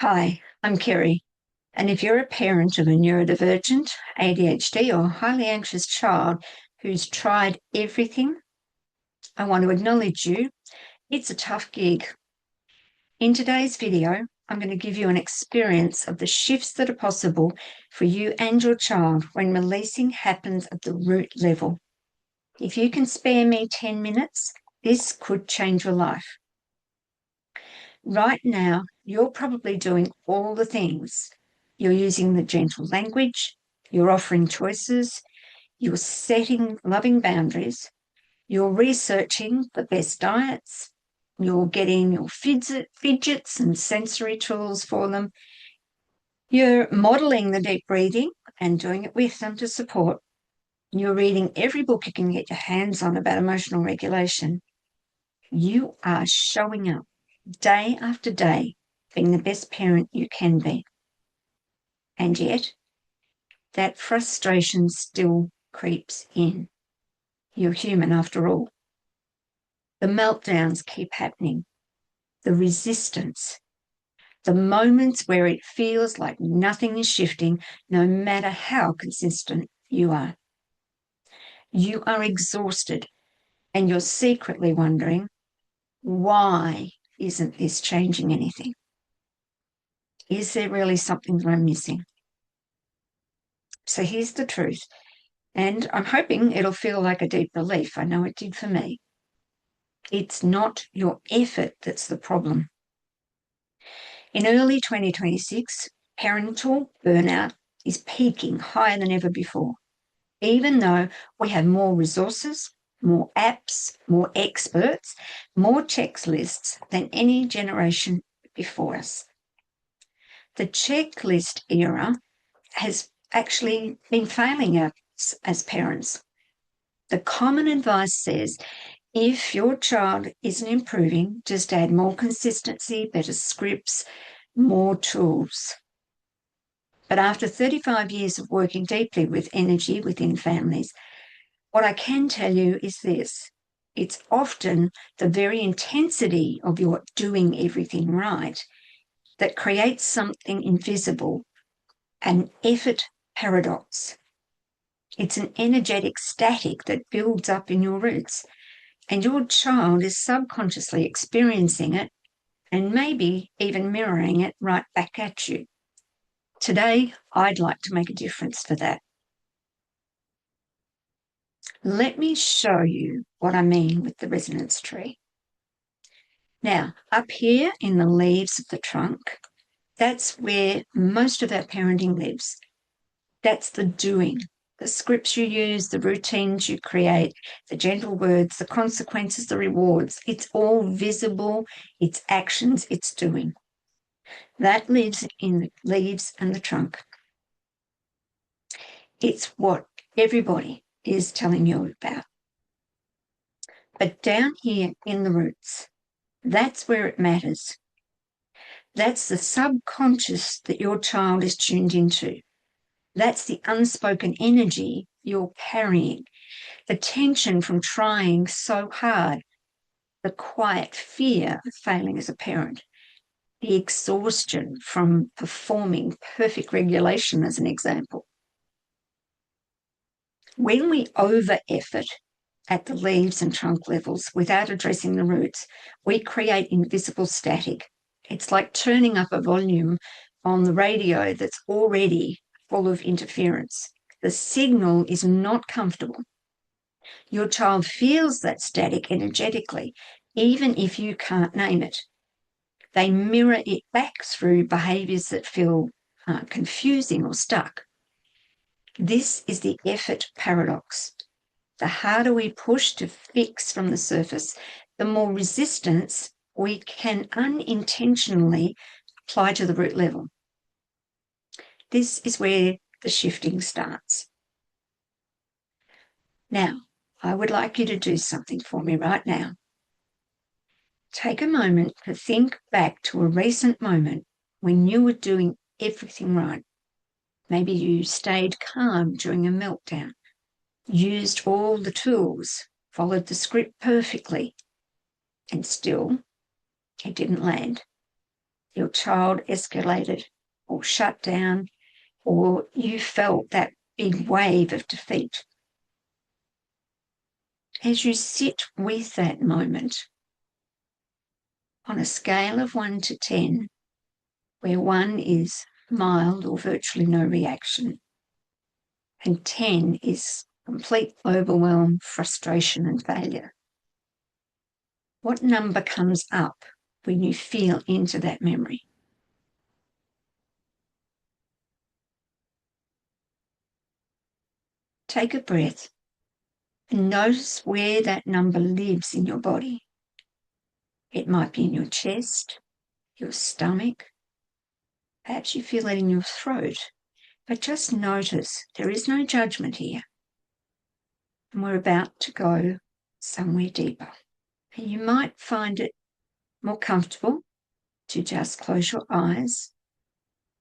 Hi, I'm Kerry, and if you're a parent of a neurodivergent, ADHD, or highly anxious child who's tried everything, I want to acknowledge you. It's a tough gig. In today's video, I'm going to give you an experience of the shifts that are possible for you and your child when releasing happens at the root level. If you can spare me 10 minutes, this could change your life. Right now, you're probably doing all the things. You're using the gentle language, you're offering choices, you're setting loving boundaries, you're researching the best diets, you're getting your fidgets and sensory tools for them, you're modeling the deep breathing and doing it with them to support. You're reading every book you can get your hands on about emotional regulation. You are showing up day after day, being the best parent you can be. And yet, that frustration still creeps in. You're human after all. The meltdowns keep happening. The resistance. The moments where it feels like nothing is shifting, no matter how consistent you are. You are exhausted and you're secretly wondering, why isn't this changing anything? Is there really something that I'm missing? So here's the truth. And I'm hoping it'll feel like a deep relief. I know it did for me. It's not your effort that's the problem. In early 2026, parental burnout is peaking higher than ever before, even though we have more resources, more apps, more experts, more checklists than any generation before us. The checklist era has actually been failing us as parents. The common advice says if your child isn't improving, just add more consistency, better scripts, more tools. But after 35 years of working deeply with energy within families, what I can tell you is this. It's often the very intensity of your doing everything right that creates something invisible, an effort paradox. It's an energetic static that builds up in your roots, and your child is subconsciously experiencing it and maybe even mirroring it right back at you. Today, I'd like to make a difference for that. Let me show you what I mean with the resonance tree. Now, up here in the leaves of the trunk, that's where most of our parenting lives. That's the doing, the scripts you use, the routines you create, the gentle words, the consequences, the rewards. It's all visible, it's actions, it's doing. That lives in the leaves and the trunk. It's what everybody is telling you about. But down here in the roots, that's where it matters. That's the subconscious that your child is tuned into. That's the unspoken energy you're carrying, the tension from trying so hard, the quiet fear of failing as a parent, the exhaustion from performing perfect regulation, as an example. When we over-effort at the leaves and trunk levels without addressing the roots, we create invisible static. It's like turning up a volume on the radio that's already full of interference. The signal is not comfortable. Your child feels that static energetically, even if you can't name it. They mirror it back through behaviours that feel confusing or stuck. This is the effort paradox. The harder we push to fix from the surface, the more resistance we can unintentionally apply to the root level. This is where the shifting starts. Now, I would like you to do something for me right now. Take a moment to think back to a recent moment when you were doing everything right. Maybe you stayed calm during a meltdown, used all the tools, followed the script perfectly, and still it didn't land. your child escalated or shut down, or you felt that big wave of defeat. As you sit with that moment, on a scale of 1 to 10, where 1 is mild or virtually no reaction, and 10 is complete overwhelm, frustration, and failure, what number comes up when you feel into that memory? Take a breath and notice where that number lives in your body. It might be in your chest, your stomach, perhaps you feel it in your throat, but just notice there is no judgment here. And we're about to go somewhere deeper. And you might find it more comfortable to just close your eyes,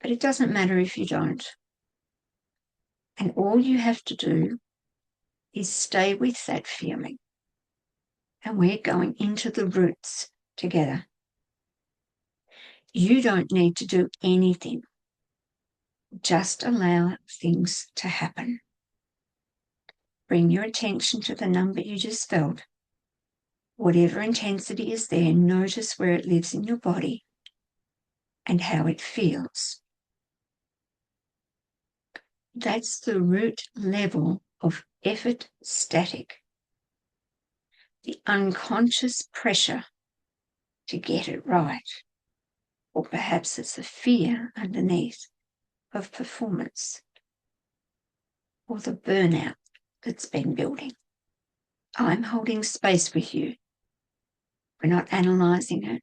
but it doesn't matter if you don't. And all you have to do is stay with that feeling. And we're going into the roots together. You don't need to do anything. Just allow things to happen. Bring your attention to the number you just felt. Whatever intensity is there, notice where it lives in your body and how it feels. That's the root level of effort static. The unconscious pressure to get it right. Or perhaps it's a fear underneath of performance. Or the burnout that's been building. I'm holding space with you. We're not analysing it.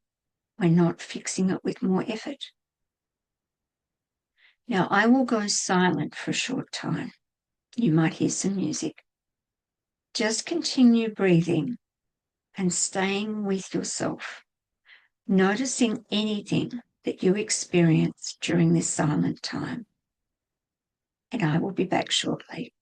We're not fixing it with more effort. Now, I will go silent for a short time. You might hear some music. Just continue breathing and staying with yourself, noticing anything that you experience during this silent time. And I will be back shortly.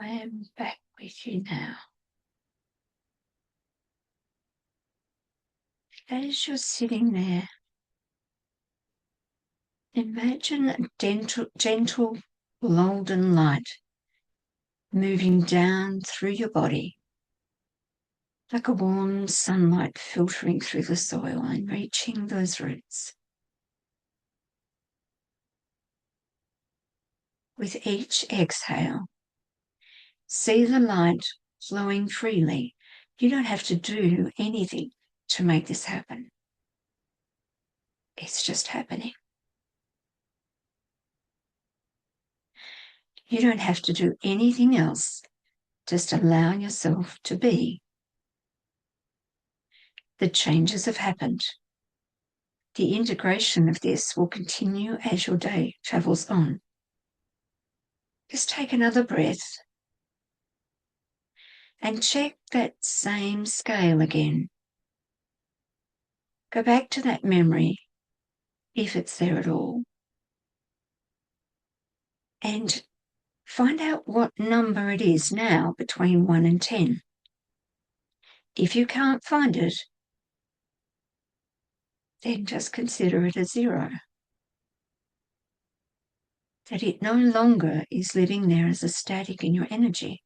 I am back with you now. As you're sitting there, imagine a gentle golden light moving down through your body, like a warm sunlight filtering through the soil and reaching those roots. With each exhale, see the light flowing freely. You don't have to do anything to make this happen. It's just happening. You don't have to do anything else. Just allow yourself to be. The changes have happened. The integration of this will continue as your day travels on. Just take another breath and check that same scale again. Go back to that memory, if it's there at all, and find out what number it is now between 1 and 10. If you can't find it, then just consider it a 0. That it no longer is living there as a static in your energy.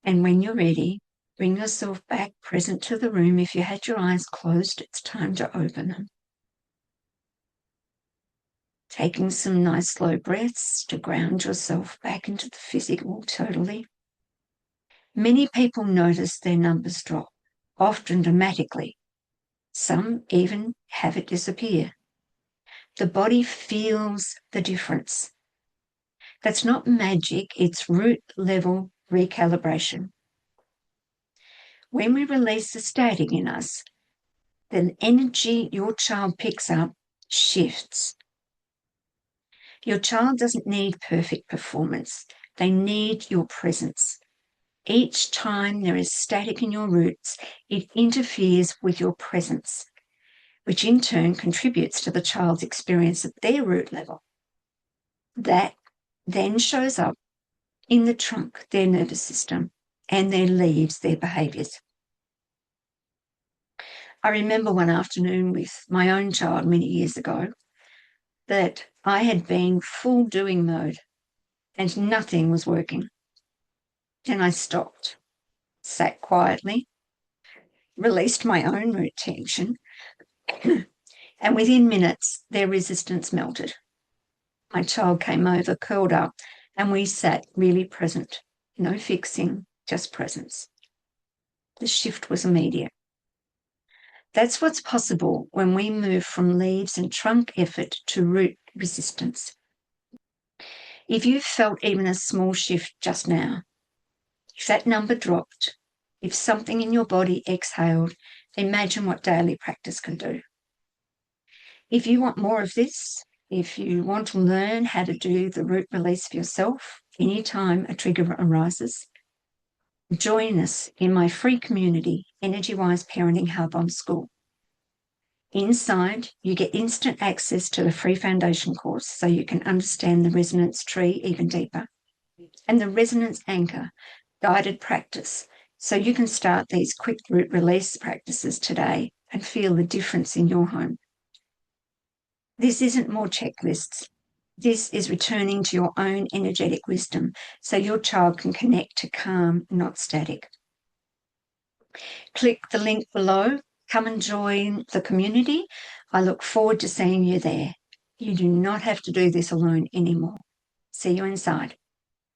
And when you're ready, bring yourself back present to the room. If you had your eyes closed, it's time to open them. Taking some nice slow breaths to ground yourself back into the physical totally. Many people notice their numbers drop, often dramatically. Some even have it disappear. The body feels the difference. That's not magic, it's root level recalibration. When we release the static in us, the energy your child picks up shifts. Your child doesn't need perfect performance. They need your presence. Each time there is static in your roots, it interferes with your presence, which in turn contributes to the child's experience at their root level. That then shows up in the trunk, their nervous system, and their leaves, their behaviours. I remember one afternoon with my own child many years ago that I had been full doing mode and nothing was working. Then I stopped, sat quietly, released my own root tension, and within minutes, their resistance melted. My child came over, curled up, and we sat really present. No fixing, just presence. The shift was immediate. That's what's possible when we move from leaves and trunk effort to root resistance. If you felt even a small shift just now, if that number dropped, if something in your body exhaled, imagine what daily practice can do. If you want more of this, if you want to learn how to do the root release for yourself anytime a trigger arises, join us in my free community, Energy Wise Parenting Hub on School. Inside, you get instant access to the free foundation course so you can understand the resonance tree even deeper, and the resonance anchor guided practice so you can start these quick root release practices today and feel the difference in your home. This isn't more checklists. This is returning to your own energetic wisdom so your child can connect to calm, not static. Click the link below. Come and join the community. I look forward to seeing you there. You do not have to do this alone anymore. See you inside.